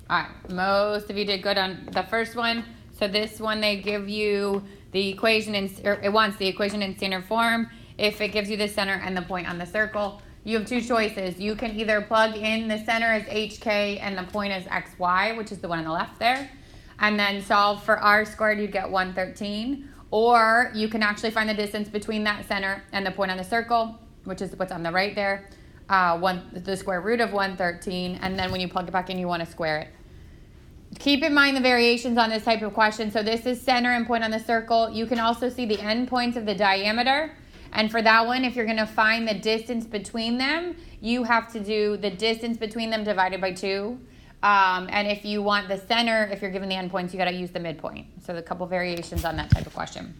All right, most of you did good on the first one. So this one, they give you the equation it wants the equation in standard form. If it gives you the center and the point on the circle, you have two choices. You can either plug in the center as HK and the point as XY, which is the one on the left there, and then solve for R squared, you'd get 113. Or you can actually find the distance between that center and the point on the circle, which is what's on the right there, the square root of 113, and then when you plug it back in, you want to square it. Keep in mind the variations on this type of question. So this is center and point on the circle. You can also see the endpoints of the diameter. And for that one, if you're going to find the distance between them, you have to do the distance between them divided by 2. And if you want the center, if you're given the endpoints, you got to use the midpoint. So a couple variations on that type of question.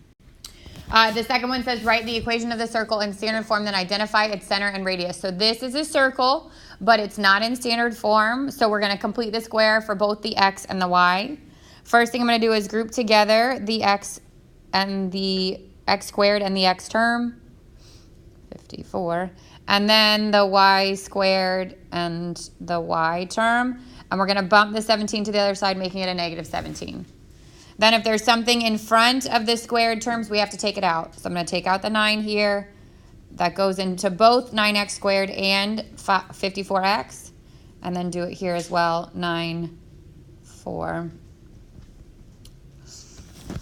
The second one says, write the equation of the circle in standard form, then identify its center and radius. So this is a circle, but it's not in standard form. So we're going to complete the square for both the x and the y. First thing I'm going to do is group together the x and the x squared and the x term, 54, and then the y squared and the y term. And we're going to bump the 17 to the other side, making it a negative 17. Then if there's something in front of the squared terms, we have to take it out. So I'm going to take out the 9 here. That goes into both 9x squared and 54x. And then do it here as well, 9, 4.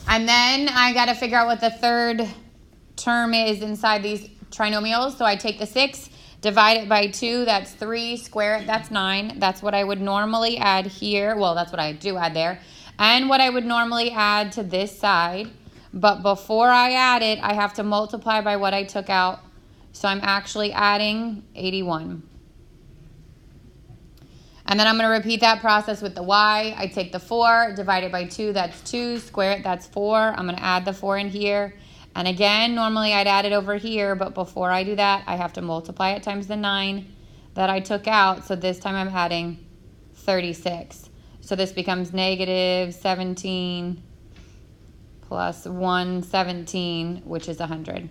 And then I got to figure out what the third term is inside these trinomials. So I take the 6, divide it by 2, that's 3, square it, that's 9. That's what I would normally add here. Well, that's what I do add there. And what I would normally add to this side. But before I add it, I have to multiply by what I took out. So I'm actually adding 81. And then I'm going to repeat that process with the y. I take the 4, divide it by 2, that's 2, square it, that's 4. I'm going to add the 4 in here. And again, normally I'd add it over here, but before I do that, I have to multiply it times the 9 that I took out. So this time I'm adding 36. So this becomes negative 17 plus 117, which is 100.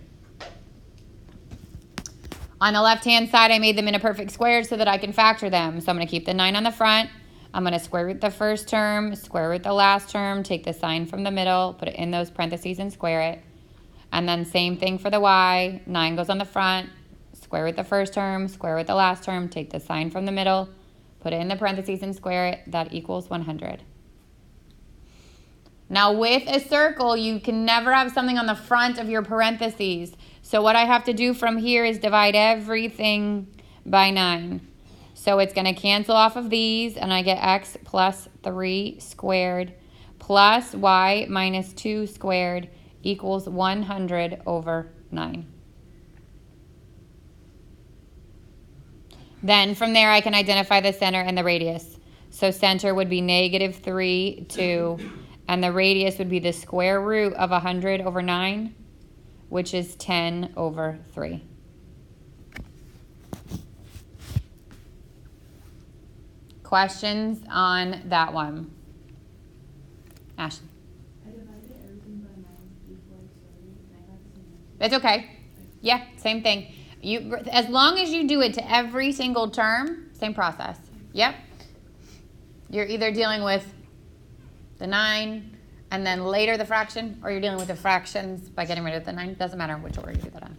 On the left-hand side, I made them in a perfect square so that I can factor them. So I'm going to keep the 9 on the front. I'm going to square root the first term, square root the last term, take the sign from the middle, put it in those parentheses and square it. And then same thing for the y. 9 goes on the front, square root the first term, square root the last term, take the sign from the middle, put it in the parentheses and square it. That equals 100. Now with a circle, you can never have something on the front of your parentheses. So what I have to do from here is divide everything by 9. So it's going to cancel off of these, and I get x plus 3 squared plus y minus 2 squared equals 100 over 9. Then from there, I can identify the center and the radius. So center would be negative 3, 2, and the radius would be the square root of 100 over 9, which is 10 over 3. Questions on that one? Ashley? I divided everything by 9 before I started, and I got the same answer. That's okay. Yeah, same thing. As long as you do it to every single term, same process. Yep. You're either dealing with the 9 and then later the fraction, or you're dealing with the fractions by getting rid of the 9. Doesn't matter which order you do that on.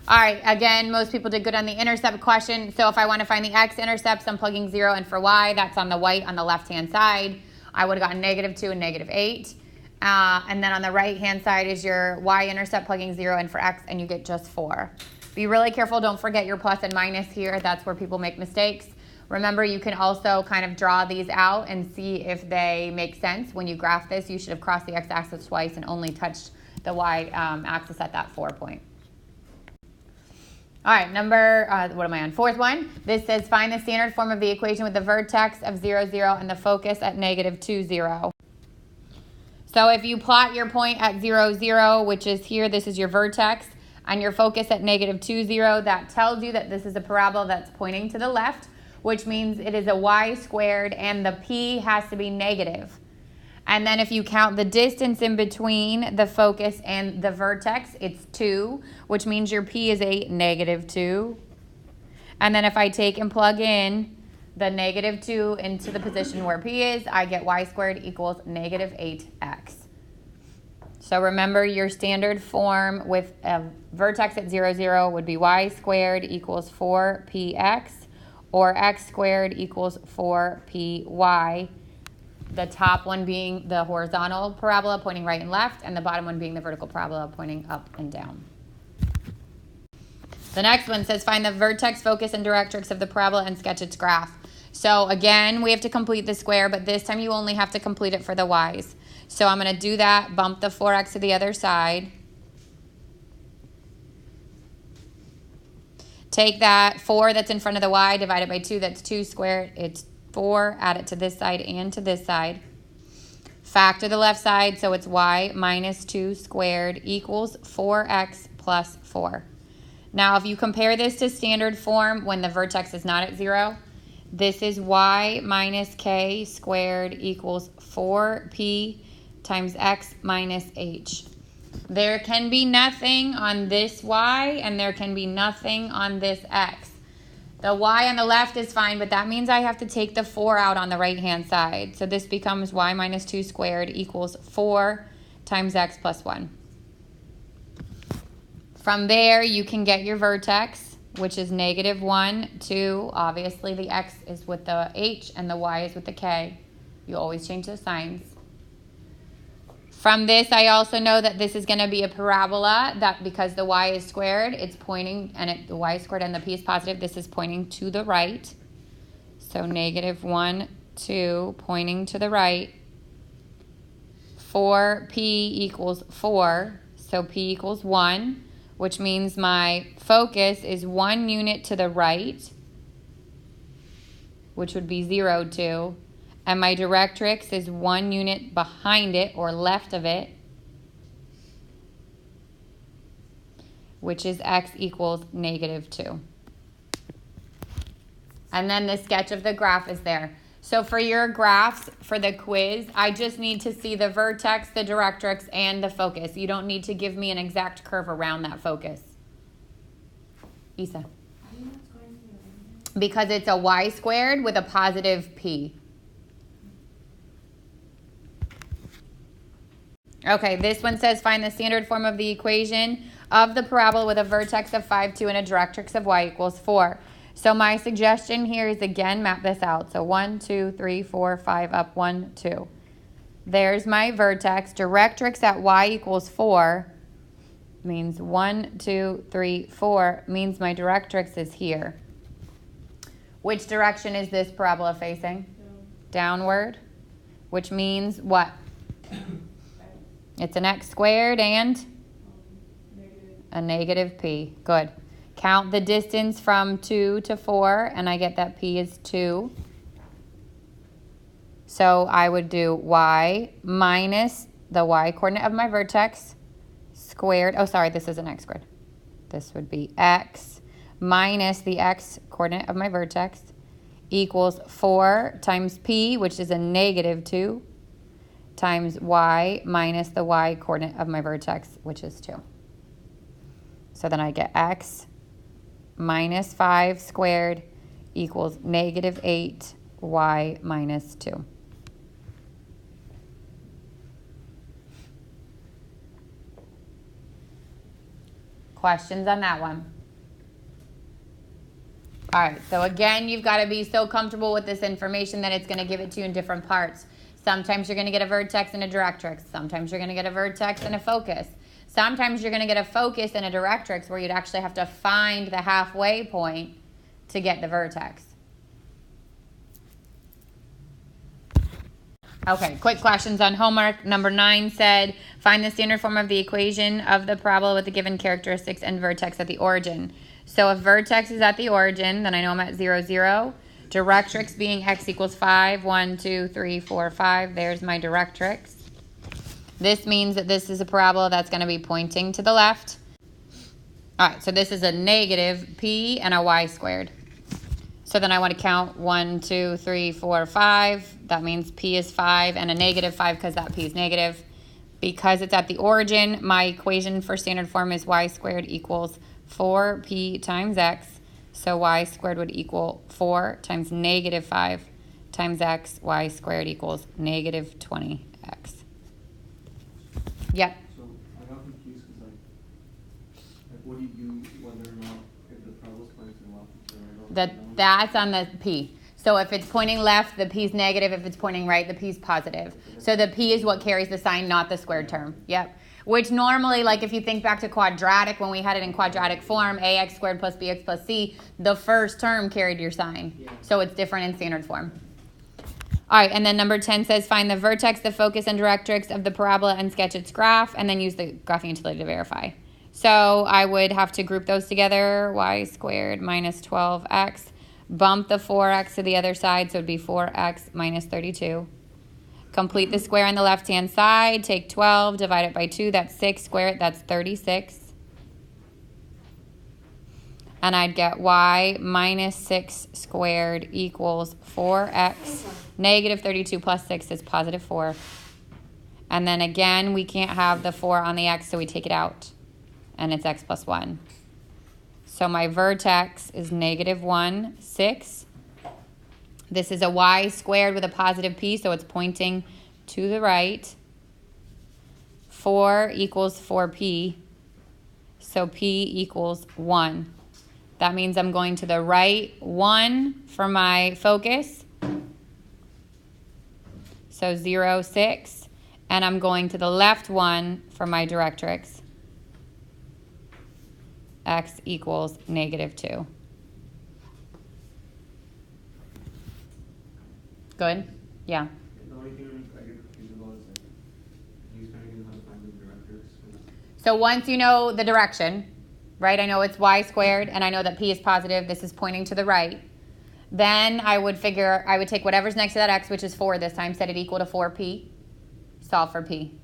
All right, again, most people did good on the intercept question. So if I want to find the x-intercepts, I'm plugging 0 in for y. That's on the white on the left-hand side. I would have gotten -2 and -8. And then on the right-hand side is your y-intercept, plugging 0 in for x, and you get just 4. Be really careful. Don't forget your plus and minus here. That's where people make mistakes. Remember, you can also kind of draw these out and see if they make sense. When you graph this, you should have crossed the x-axis twice and only touched the y-axis at that 4 point. All right, what am I on? Fourth one. This says find the standard form of the equation with the vertex of 0, 0 and the focus at -2, 0. So if you plot your point at 0, 0, which is here, this is your vertex, and your focus at -2, 0, that tells you that this is a parabola that's pointing to the left, which means it is a y squared, and the p has to be negative. And then if you count the distance in between the focus and the vertex, it's 2, which means your p is a -2. And then if I take and plug in the -2 into the position where p is, I get y squared equals -8x. So remember, your standard form with a vertex at 0, 0 would be y squared equals 4px, or x squared equals 4py. The top one being the horizontal parabola pointing right and left, and the bottom one being the vertical parabola pointing up and down. The next one says find the vertex, focus, and directrix of the parabola and sketch its graph. So again, we have to complete the square, but this time you only have to complete it for the y's. So I'm going to do that, bump the 4x to the other side. Take that 4 that's in front of the y, divided by 2, that's 2 squared. It's 4, add it to this side and to this side. Factor the left side, so it's y minus 2 squared equals 4x plus 4. Now, if you compare this to standard form when the vertex is not at 0, this is y minus k squared equals 4p times x minus h. There can be nothing on this y, and there can be nothing on this x. The y on the left is fine, but that means I have to take the 4 out on the right-hand side. So this becomes y minus 2 squared equals 4 times x plus 1. From there, you can get your vertex, which is -1, 2. Obviously, the x is with the h and the y is with the k. You always change the signs. From this, I also know that this is going to be a parabola, that because the y is squared, it's pointing, and the y is squared and the p is positive, this is pointing to the right. So -1, 2, pointing to the right. 4p equals 4, so p equals 1, which means my focus is 1 unit to the right, which would be 0, 2. And my directrix is 1 unit behind it, or left of it, which is x equals -2. And then the sketch of the graph is there. So for your graphs, for the quiz, I just need to see the vertex, the directrix, and the focus. You don't need to give me an exact curve around that focus. Isa? Because it's a y squared with a positive p. Okay, this one says find the standard form of the equation of the parabola with a vertex of 5, 2 and a directrix of y equals 4. So my suggestion here is, again, map this out. So 1, 2, 3, 4, 5, up 1, 2. There's my vertex. Directrix at y equals 4 means 1, 2, 3, 4 means my directrix is here. Which direction is this parabola facing? Downward. Which means what? It's an x squared and a -p. Good. Count the distance from 2 to 4, and I get that p is 2. So I would do y minus the y coordinate of my vertex squared. Oh, sorry, this is an x squared. This would be x minus the x coordinate of my vertex equals 4 times p, which is a -2, times y minus the y coordinate of my vertex, which is 2. So then I get x minus 5 squared equals -8 y minus 2. Questions on that one? All right, so again, you've got to be so comfortable with this information that it's going to give it to you in different parts. Sometimes you're going to get a vertex and a directrix. Sometimes you're going to get a vertex and a focus. Sometimes you're going to get a focus and a directrix where you'd actually have to find the halfway point to get the vertex. Okay, quick questions on homework. Number 9 said, find the standard form of the equation of the parabola with the given characteristics and vertex at the origin. So if vertex is at the origin, then I know I'm at 0, 0. Directrix being x equals 5, 1, 2, 3, 4, 5. There's my directrix. This means that this is a parabola that's going to be pointing to the left. All right, so this is a negative p and a y squared. So then I want to count 1, 2, 3, 4, 5. That means p is 5 and a negative 5 because that p is negative. Because it's at the origin, my equation for standard form is y squared equals 4p times x. So y squared would equal 4 times negative 5 times x. Y squared equals negative 20x. Yep. So I got confused because like what do you do whether or not if the parabola's pointing to the left or right? That's on the p. So if it's pointing left, the p is negative. If it's pointing right, the p is positive. So the p is what carries the sign, not the squared term. Yep. Which normally, like if you think back to quadratic, when we had it in quadratic form, ax squared plus bx plus c, the first term carried your sign. Yeah. So it's different in standard form. All right, and then number 10 says find the vertex, the focus, and directrix of the parabola and sketch its graph, and then use the graphing utility to verify. So I would have to group those together, y squared minus 12x, bump the 4x to the other side, so it would be 4x minus 32. Complete the square on the left-hand side, take 12, divide it by 2, that's 6, square it, that's 36. And I'd get y minus 6 squared equals 4x. Negative 32 plus 6 is positive 4. And then again, we can't have the 4 on the x, so we take it out. And it's x plus 1. So my vertex is negative 1, 6. This is a y squared with a positive p, so it's pointing to the right. 4 equals 4p, so p equals 1. That means I'm going to the right 1 for my focus, so 0, 6. And I'm going to the left 1 for my directrix, x equals negative 2. Good? Yeah. The only thing I get confused about is like you starting to how to find the directrix. So once you know the direction, right? I know it's y squared and I know that p is positive. This is pointing to the right. Then I would take whatever's next to that x, which is 4 this time, set it equal to 4p. Solve for p.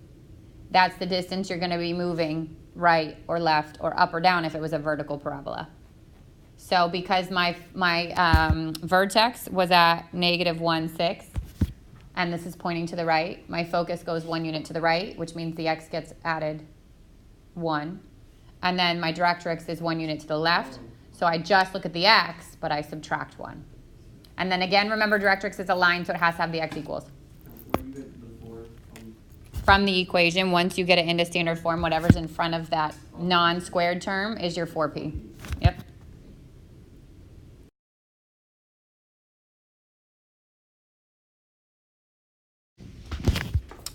That's the distance you're going to be moving right or left or up or down if it was a vertical parabola. So because my vertex was at negative 1, 6, and this is pointing to the right, my focus goes 1 unit to the right, which means the x gets added 1. And then my directrix is 1 unit to the left. So I just look at the x, but I subtract 1. And then again, remember directrix is a line, so it has to have the x equals. Where do you get the 4 From the equation, once you get it into standard form, whatever's in front of that non-squared term is your 4p. Yep.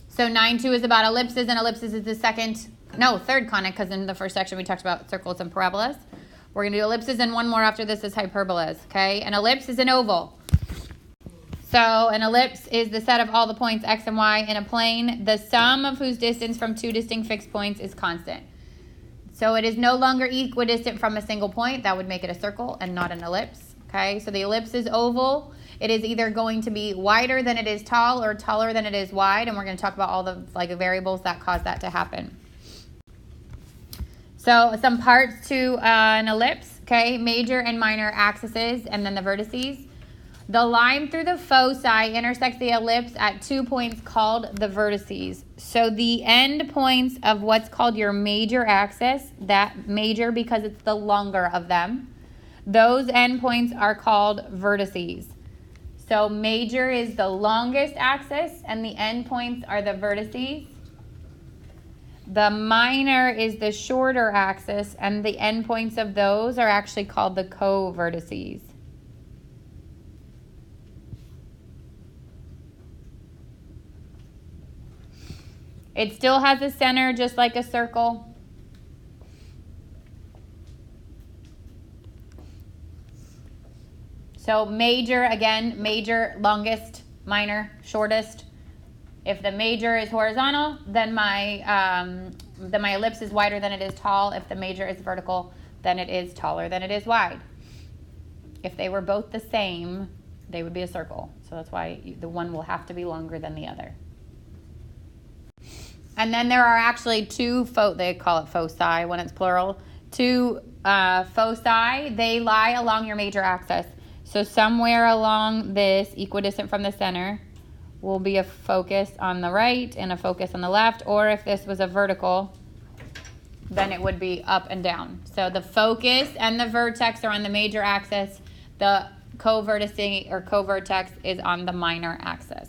So 9.2 is about ellipses, and ellipses is the third conic, because in the first section we talked about circles and parabolas. We're going to do ellipses, and one more after this is hyperbolas, okay? An ellipse is an oval. So an ellipse is the set of all the points x and y in a plane, the sum of whose distance from two distinct fixed points is constant. So it is no longer equidistant from a single point. That would make it a circle and not an ellipse, okay? So the ellipse is oval. It is either going to be wider than it is tall or taller than it is wide, and we're going to talk about all the variables that cause that to happen. So some parts to an ellipse, okay? Major and minor axes, and then the vertices. The line through the foci intersects the ellipse at 2 points called the vertices. So the end points of what's called your major axis, that major because it's the longer of them, those end points are called vertices. So major is the longest axis, and the endpoints are the vertices. The minor is the shorter axis, and the endpoints of those are actually called the co-vertices. It still has a center just like a circle. So major, again, major, longest, minor, shortest. If the major is horizontal, then my ellipse is wider than it is tall. If the major is vertical, then it is taller than it is wide. If they were both the same, they would be a circle. So that's why the one will have to be longer than the other. And then there are actually two, they call it foci when it's plural, two foci. They lie along your major axis. So somewhere along this, equidistant from the center, will be a focus on the right and a focus on the left. Or if this was a vertical, then it would be up and down. So the focus and the vertex are on the major axis. The covertice or covertex is on the minor axis.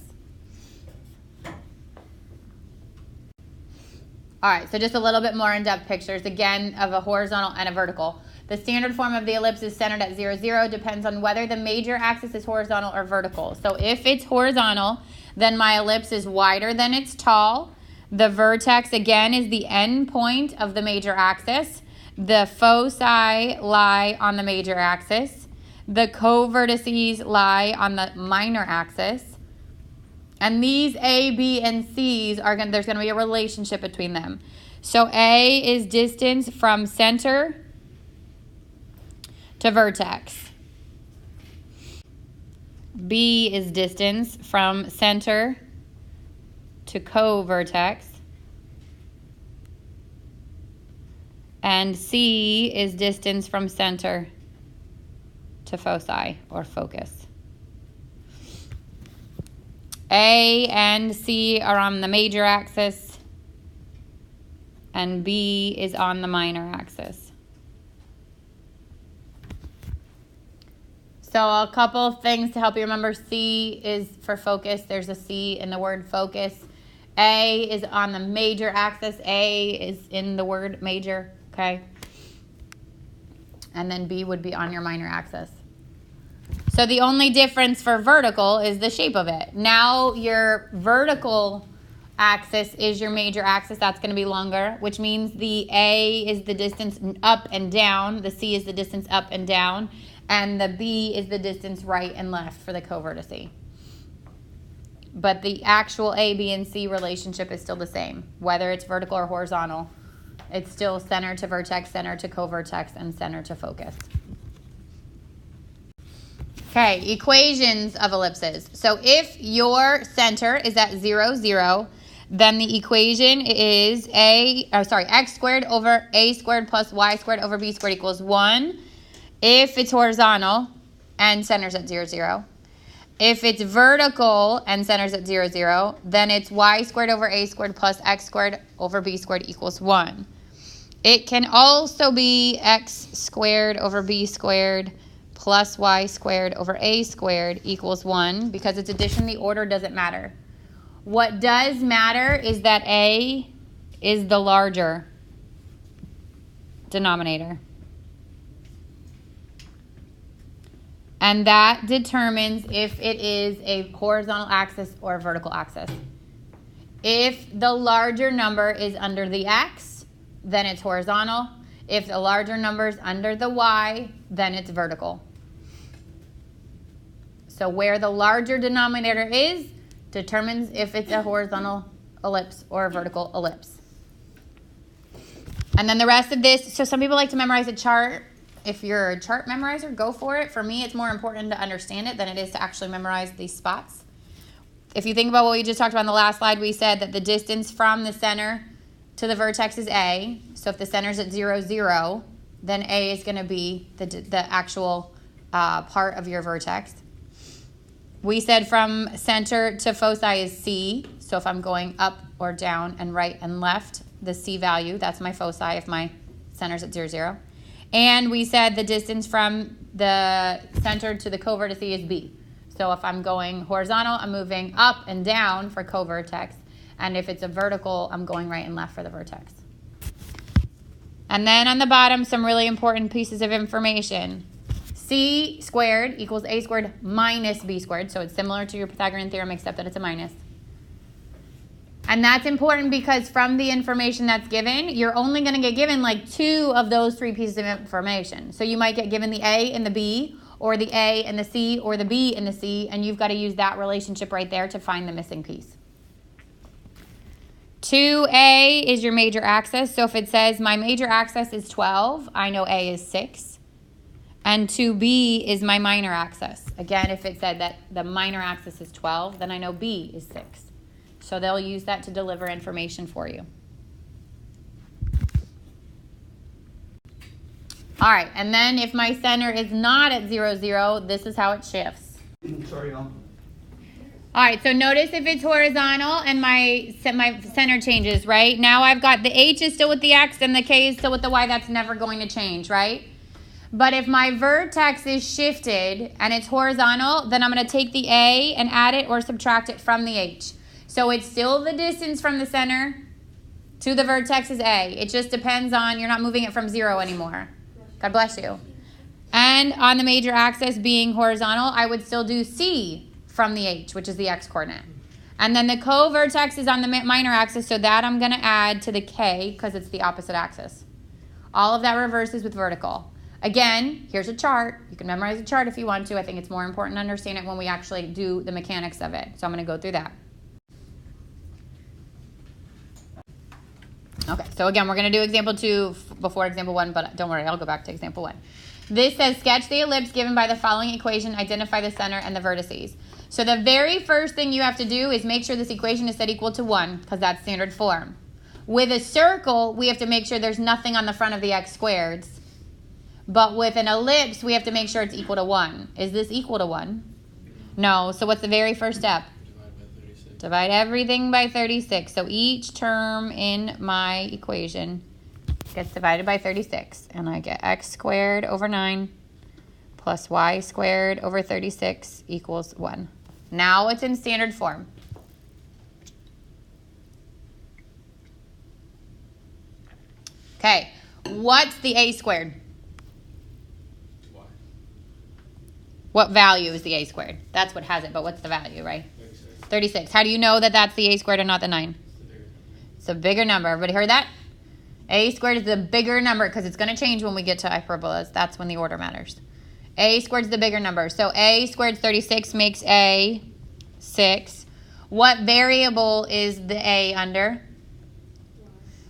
All right, so just a little bit more in-depth pictures, again, of a horizontal and a vertical. The standard form of the ellipse is centered at 0, 0. Depends on whether the major axis is horizontal or vertical. So if it's horizontal, then my ellipse is wider than it's tall. The vertex, again, is the end point of the major axis. The foci lie on the major axis. The covertices lie on the minor axis. And these A, B, and C's there's going to be a relationship between them. So A is distance from center to vertex. B is distance from center to covertex. And C is distance from center to foci or focus. A and C are on the major axis, and B is on the minor axis. So a couple of things to help you remember. C is for focus. There's a C in the word focus. A is on the major axis. A is in the word major, okay? And then B would be on your minor axis. So the only difference for vertical is the shape of it. Now your vertical axis is your major axis. That's going to be longer, which means the A is the distance up and down. The C is the distance up and down. And the B is the distance right and left for the covertice. But the actual A, B, and C relationship is still the same. Whether it's vertical or horizontal, it's still center to vertex, center to covertex, and center to focus. Okay, equations of ellipses. So if your center is at 0, 0, then the equation is x squared over a squared plus y squared over b squared equals 1. If it's horizontal and center's at 0, 0. If it's vertical and center's at 0, 0, then it's y squared over a squared plus x squared over b squared equals 1. It can also be x squared over b squared plus y squared over a squared equals 1. Because it's addition, the order doesn't matter. What does matter is that a is the larger denominator. And that determines if it is a horizontal axis or a vertical axis. If the larger number is under the x, then it's horizontal. If the larger number is under the y, then it's vertical. So where the larger denominator is determines if it's a horizontal ellipse or a vertical ellipse. And then the rest of this, so some people like to memorize a chart. If you're a chart memorizer, go for it. For me, it's more important to understand it than it is to actually memorize these spots. If you think about what we just talked about on the last slide, we said that the distance from the center to the vertex is A. So if the center's at 0, 0, then A is going to be the actual part of your vertex. We said from center to foci is C. So if I'm going up or down and right and left, the C value, that's my foci if my center's at 0, 0. And we said the distance from the center to the covertice is B. So if I'm going horizontal, I'm moving up and down for covertex. And if it's a vertical, I'm going right and left for the vertex. And then on the bottom, some really important pieces of information. C squared equals A squared minus B squared. So it's similar to your Pythagorean theorem, except that it's a minus. And that's important because from the information that's given, you're only going to get given like 2 of those 3 pieces of information. So you might get given the A and the B, or the A and the C, or the B and the C, and you've got to use that relationship right there to find the missing piece. 2A is your major axis. So if it says my major axis is 12, I know A is 6. And 2B is my minor axis. Again, if it said that the minor axis is 12, then I know B is 6. So they'll use that to deliver information for you. All right, and then if my center is not at 0, 0, this is how it shifts. Sorry, All right, so notice if it's horizontal and my center changes, right? Now I've got the H is still with the X and the K is still with the Y. That's never going to change, right? But if my vertex is shifted and it's horizontal, then I'm going to take the A and add it or subtract it from the H. So it's still the distance from the center to the vertex is A. It just depends on, you're not moving it from 0 anymore. God bless you. And on the major axis being horizontal, I would still do C from the H, which is the X coordinate. And then the co-vertex is on the minor axis, so that I'm going to add to the K because it's the opposite axis. All of that reverses with vertical. Again, here's a chart. You can memorize the chart if you want to. I think it's more important to understand it when we actually do the mechanics of it. So I'm going to go through that. Okay, so again, we're going to do example 2 before example 1, but don't worry, I'll go back to example 1. This says sketch the ellipse given by the following equation, identify the center and the vertices. So the very first thing you have to do is make sure this equation is set equal to 1, because that's standard form. With a circle, we have to make sure there's nothing on the front of the x squareds. But with an ellipse, we have to make sure it's equal to 1. Is this equal to 1? No, so what's the very first step? Divide everything by 36. So each term in my equation gets divided by 36. And I get x squared over 9 plus y squared over 36 equals 1. Now it's in standard form. Okay, what's the a squared? Y. What value is the a squared? That's what has it, but what's the value, right? 36. How do you know that that's the a squared and not the 9? It's a bigger number. Everybody heard that? A squared is the bigger number because it's going to change when we get to hyperbolas. That's when the order matters. A squared is the bigger number. So a squared 36 makes a 6. What variable is the a under?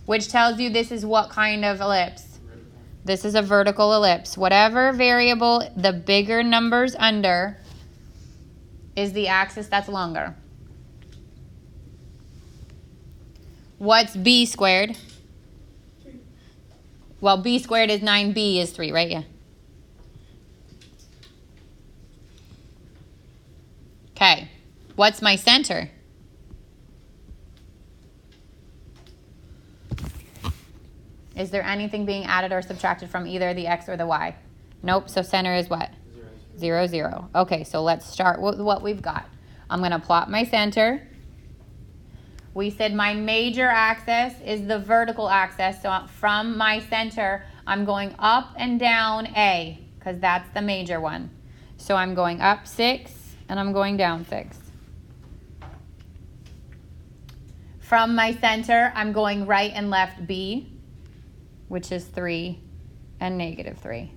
Which tells you this is what kind of ellipse? This is a vertical ellipse. Whatever variable the bigger number's under is the axis that's longer. What's b squared? 3. Well, b squared is 9b is 3, right? Yeah. Okay. What's my center? Is there anything being added or subtracted from either the x or the y? Nope. So center is what? 0, 0. Okay, so let's start with what we've got. I'm going to plot my center. We said my major axis is the vertical axis. So from my center, I'm going up and down A because that's the major one. So I'm going up 6 and I'm going down 6. From my center, I'm going right and left B, which is 3 and negative 3.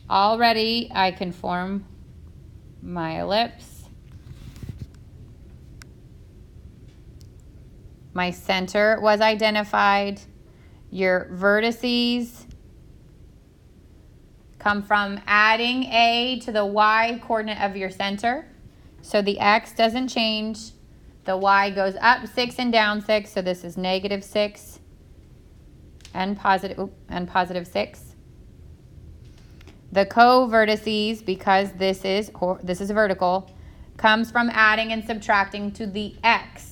Already, I can form my ellipse. My center was identified. Your vertices come from adding A to the y coordinate of your center. So the x doesn't change. The y goes up 6 and down 6. So this is negative 6 and positive 6. The co-vertices, because this is vertical, comes from adding and subtracting to the x.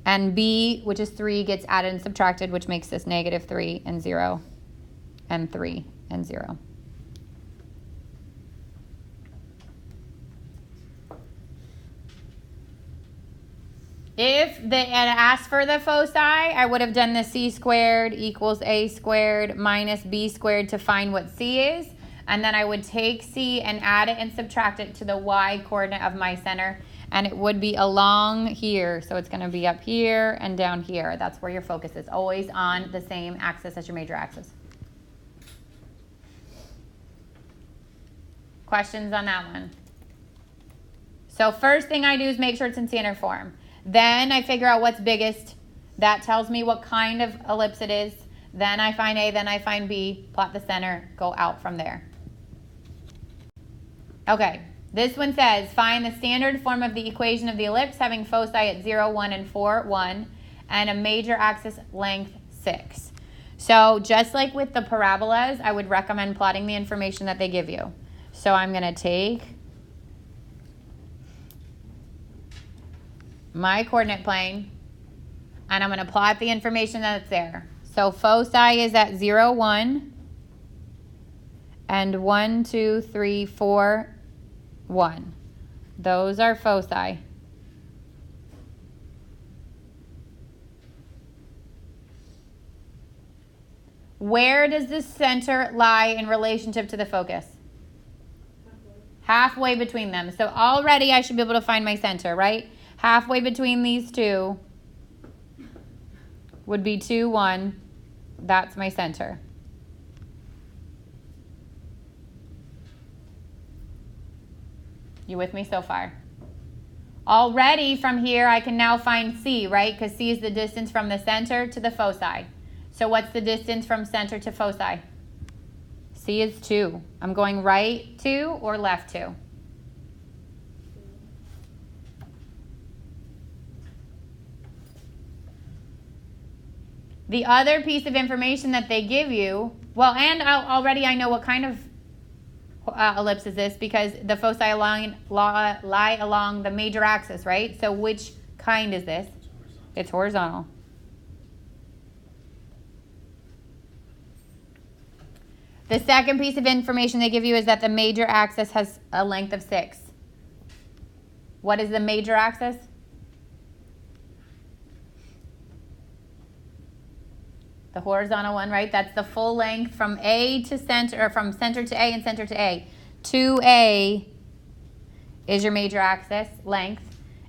And b, which is 3, gets added and subtracted, which makes this negative 3 and 0 and 3 and 0. If they had asked for the foci, I would have done the c squared equals a squared minus b squared to find what c is. And then I would take c and add it and subtract it to the y coordinate of my center. and it would be along here. So it's going to be up here and down here. That's where your focus is, always on the same axis as your major axis. Questions on that one? So first thing I do is make sure it's in standard form. Then I figure out what's biggest. That tells me what kind of ellipse it is. Then I find A, then I find B, plot the center, go out from there. Okay, this one says, find the standard form of the equation of the ellipse having foci at 0, 1, and 4, 1, and a major axis length 6. So just like with the parabolas, I would recommend plotting the information that they give you. So I'm going to take my coordinate plane, and I'm going to plot the information that's there. So foci is at 0, 1, and 1, 2, 3, 4, 1. Those are foci. Where does the center lie in relationship to the focus? Halfway between them. So already I should be able to find my center, right? Halfway between these two would be 2, 1. That's my center. You with me so far? Already from here I can now find C, right? Because C is the distance from the center to the foci. So what's the distance from center to foci? C is 2. I'm going right 2 or left 2? The other piece of information that they give you, well, and already I know what kind of ellipse is this because the foci lie along the major axis, right? So which kind is this? It's horizontal. The second piece of information they give you is that the major axis has a length of 6. What is the major axis? The horizontal one, right? That's the full length from A to center, or from center to A and center to A. 2A is your major axis length.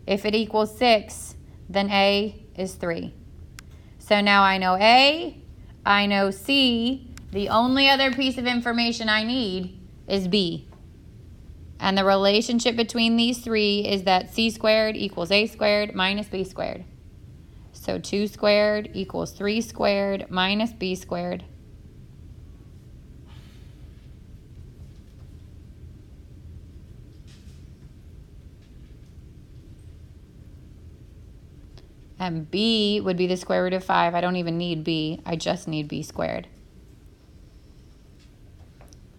If it equals 6, then A is 3. So now I know A, I know C. The only other piece of information I need is B. And the relationship between these three is that C squared equals A squared minus B squared. So 2 squared equals 3 squared minus B squared. And B would be the square root of 5. I don't even need B. I just need B squared.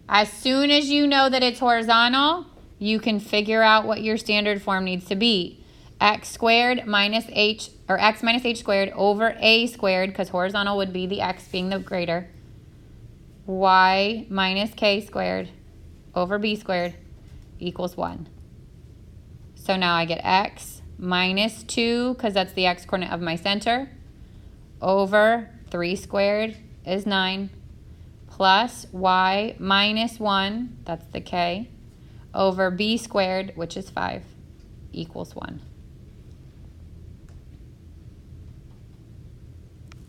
As soon as you know that it's horizontal, you can figure out what your standard form needs to be. X squared minus H, or X minus H squared over A squared, because horizontal would be the X being the greater. Y minus K squared over B squared equals 1. So now I get X minus 2, because that's the X coordinate of my center, over 3 squared is 9, plus Y minus 1, that's the K, over B squared, which is 5, equals 1.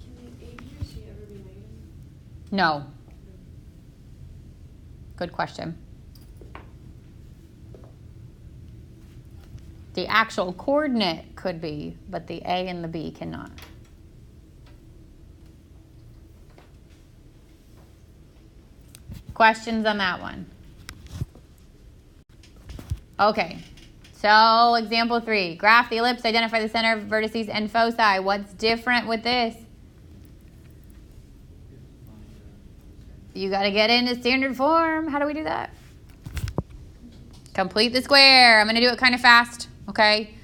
Can the A, B, or C ever be negative? No. Good question. The actual coordinate could be, but the A and the B cannot. Questions on that one? Okay, so example 3. Graph the ellipse, identify the center of vertices and foci. What's different with this? You got to get into standard form. How do we do that? Complete the square. I'm going to do it kind of fast, okay?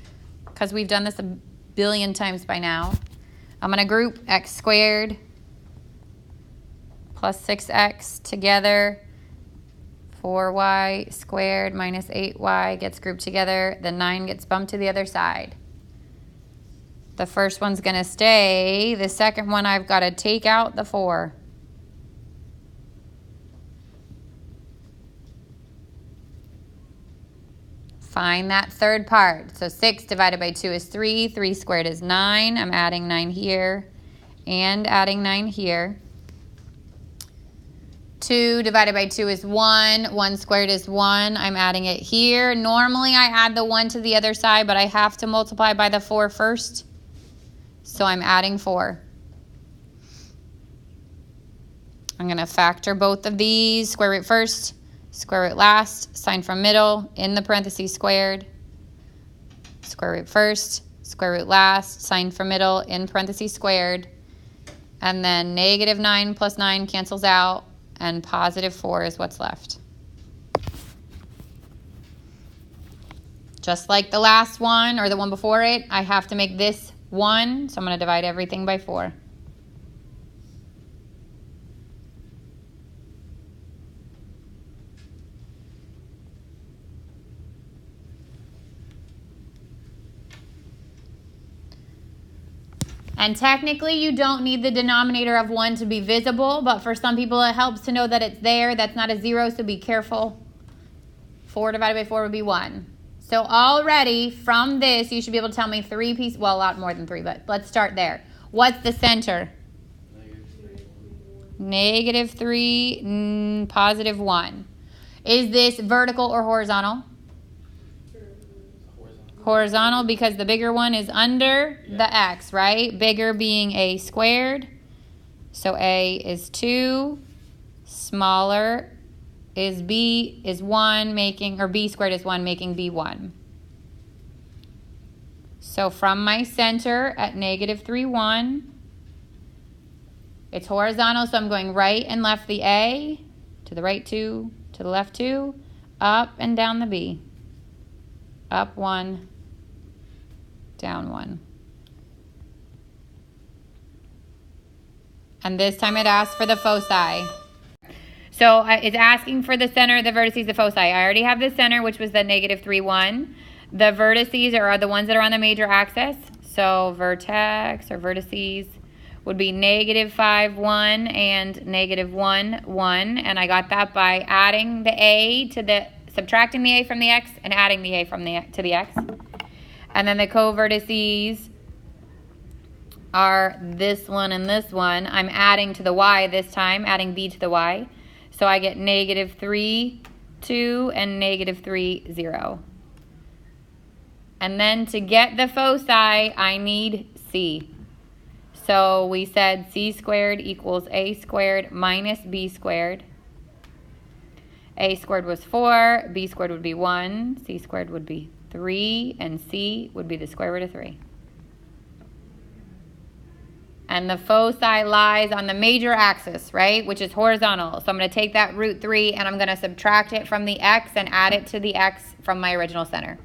Because we've done this a billion times by now. I'm going to group x squared plus 6x together. 4y squared minus 8y gets grouped together. The 9 gets bumped to the other side. The first one's going to stay. The second one, I've got to take out the 4. Find that third part. So 6 divided by 2 is 3. 3 squared is 9. I'm adding 9 here and adding 9 here. 2 divided by 2 is 1. 1 squared is 1. I'm adding it here. Normally I add the 1 to the other side, but I have to multiply by the 4 first. So I'm adding 4. I'm going to factor both of these. Square root first, square root last, sign from middle, in the parentheses squared. Square root first, square root last, sign from middle, in parentheses squared. And then negative 9 plus 9 cancels out, and positive 4 is what's left. Just like the last one, or the one before it, I have to make this 1, so I'm going to divide everything by 4. And technically, you don't need the denominator of 1 to be visible, but for some people, it helps to know that it's there. That's not a 0, so be careful. 4 divided by 4 would be 1. So already, from this, you should be able to tell me 3 pieces. Well, a lot more than 3, but let's start there. What's the center? Negative 3, positive 1. Is this vertical or horizontal? Horizontal, because the bigger one is under the x, right? Bigger being a squared. So a is 2. Smaller is b is 1, making, or b squared is 1, making b 1. So from my center at negative 3, 1, it's horizontal, so I'm going right and left the a, to the right 2, to the left 2, up and down the b. Up 1, down 1. And this time it asks for the foci. So it's asking for the center, the vertices, the foci. I already have the center, which was the negative 3, 1. The vertices are the ones that are on the major axis. So vertex or vertices would be negative 5, 1 and negative 1, 1. And I got that by adding the a to the, subtracting the a from the x and adding the a from the to the x. And then the co-vertices are this one and this one. I'm adding to the y this time, adding b to the y. So I get negative 3, 2, and negative 3, 0. And then to get the foci, I need c. So we said c squared equals a squared minus b squared. A squared was 4, b squared would be 1, c squared would be 3, and c would be the square root of 3. And the foci lies on the major axis, right, which is horizontal. So I'm going to take that root 3 and I'm going to subtract it from the x and add it to the x from my original center.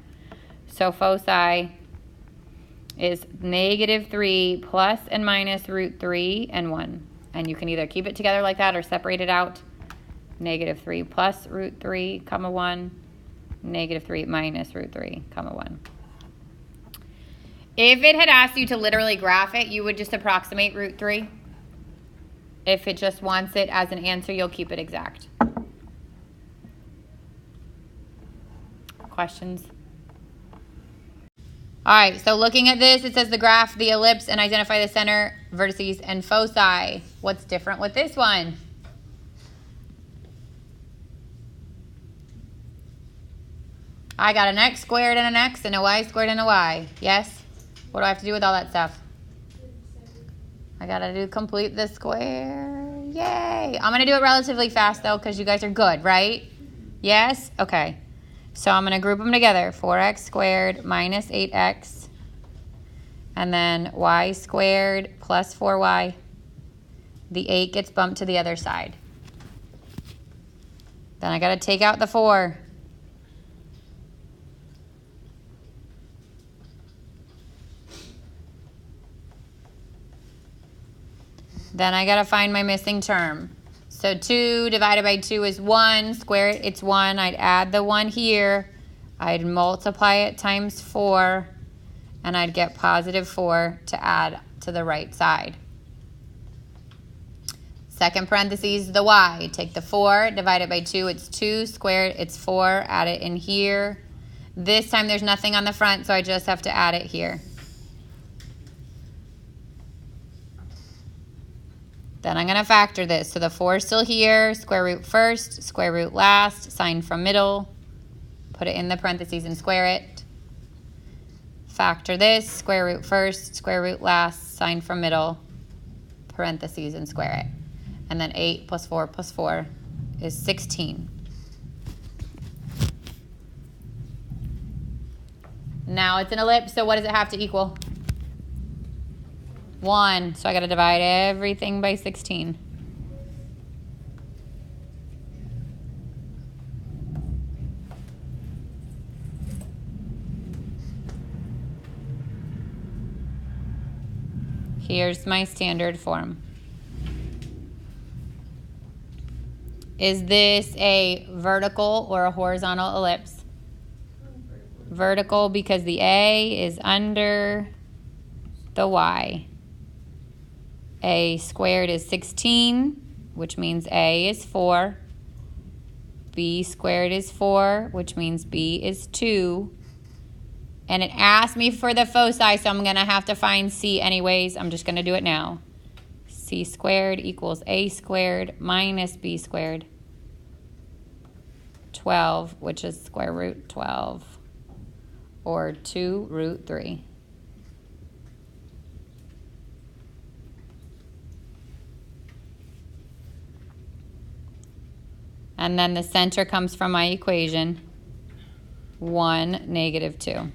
So foci is negative 3 plus and minus root 3 and 1. And you can either keep it together like that or separate it out. Negative 3 plus root 3, comma 1. Negative 3 minus root 3, comma 1. If it had asked you to literally graph it, you would just approximate root 3. If it just wants it as an answer, you'll keep it exact. Questions? All right, so looking at this, it says the graph the ellipse and identify the center, vertices, and foci. What's different with this one? I got an x squared and an x and a y squared and a y. Yes? What do I have to do with all that stuff? I got to complete the square. Yay! I'm going to do it relatively fast, though, because you guys are good, right? Yes? Okay. So I'm going to group them together. 4x squared minus 8x. And then y squared plus 4y. The 8 gets bumped to the other side. Then I got to take out the 4. Then I got to find my missing term. So 2 divided by 2 is 1. Square it, it's 1. I'd add the 1 here. I'd multiply it times 4. And I'd get positive 4 to add to the right side. Second parentheses, the y. Take the 4, divide it by 2. It's 2. Squared, it's 4. Add it in here. This time there's nothing on the front, so I just have to add it here. Then I'm going to factor this. So the 4 is still here, square root first, square root last, sign from middle, put it in the parentheses and square it. Factor this, square root first, square root last, sign from middle, parentheses and square it. And then 8 plus 4 plus 4 is 16. Now it's an ellipse, so what does it have to equal? 1. So I got to divide everything by 16. Here's my standard form. Is this a vertical or a horizontal ellipse? Vertical because the A is under the Y. A squared is 16, which means A is 4. B squared is 4, which means B is 2. And it asked me for the foci, so I'm going to have to find C anyways. I'm just going to do it now. C squared equals A squared minus B squared. 12, which is square root 12, or 2 root 3. And then the center comes from my equation, 1, negative 2.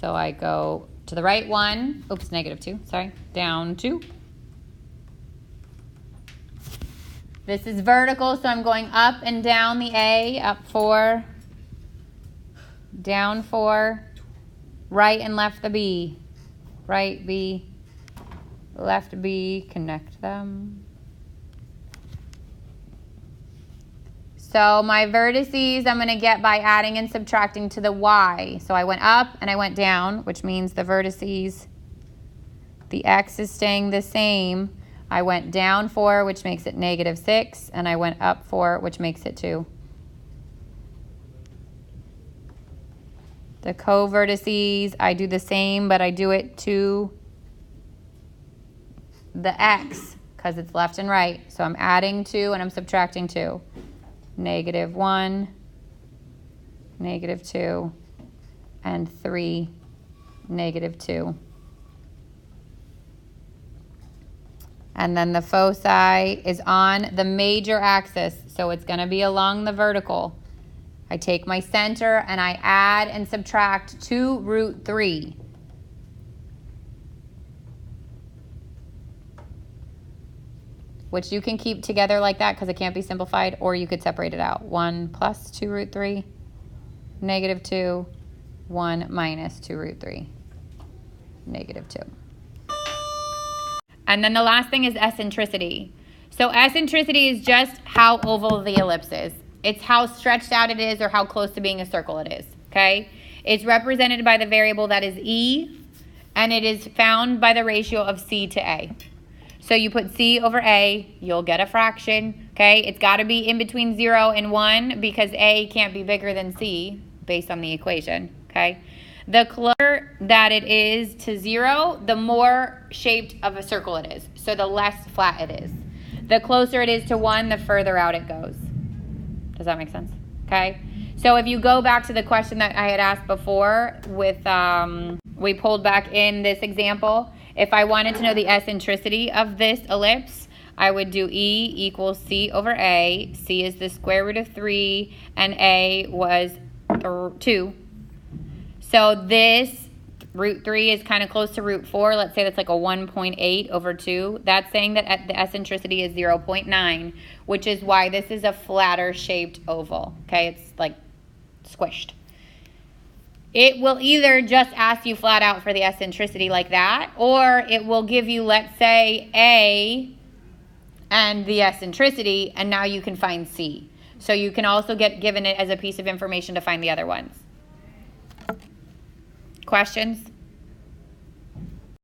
So I go to the right 1, oops, negative 2, sorry, down 2. This is vertical, so I'm going up and down the A, up 4, down 4, right and left the B, right B, left B, connect them. So my vertices I'm going to get by adding and subtracting to the Y. So I went up and I went down, which means the vertices, the X is staying the same. I went down 4, which makes it negative 6, and I went up 4, which makes it 2. The co-vertices, I do the same, but I do it to the X because it's left and right. So I'm adding 2 and I'm subtracting 2. Negative 1, negative 2, and 3, negative 2. And then the foci is on the major axis, so it's going to be along the vertical. I take my center and I add and subtract 2 root 3. Which you can keep together like that because it can't be simplified, or you could separate it out. 1 plus 2 root 3, negative 2, 1 minus 2 root 3, negative 2. And then the last thing is eccentricity. So eccentricity is just how oval the ellipse is. It's how stretched out it is or how close to being a circle it is, okay? It's represented by the variable that is E, and it is found by the ratio of C to A. So you put C over A, you'll get a fraction, okay? It's got to be in between 0 and 1 because A can't be bigger than C based on the equation, okay? The closer that it is to 0, the more shaped of a circle it is. So the less flat it is. The closer it is to 1, the further out it goes. Does that make sense? Okay? So if you go back to the question that I had asked before with, we pulled back in this example. If I wanted to know the eccentricity of this ellipse, I would do E equals C over A. C is the square root of 3, and A was 2. So this root 3 is kind of close to root 4. Let's say that's like a 1.8 over 2. That's saying that the eccentricity is 0.9, which is why this is a flatter shaped oval. Okay, it's like squished. It will either just ask you flat out for the eccentricity like that, or it will give you, let's say, A and the eccentricity, and now you can find C. So you can also get given it as a piece of information to find the other ones. Questions?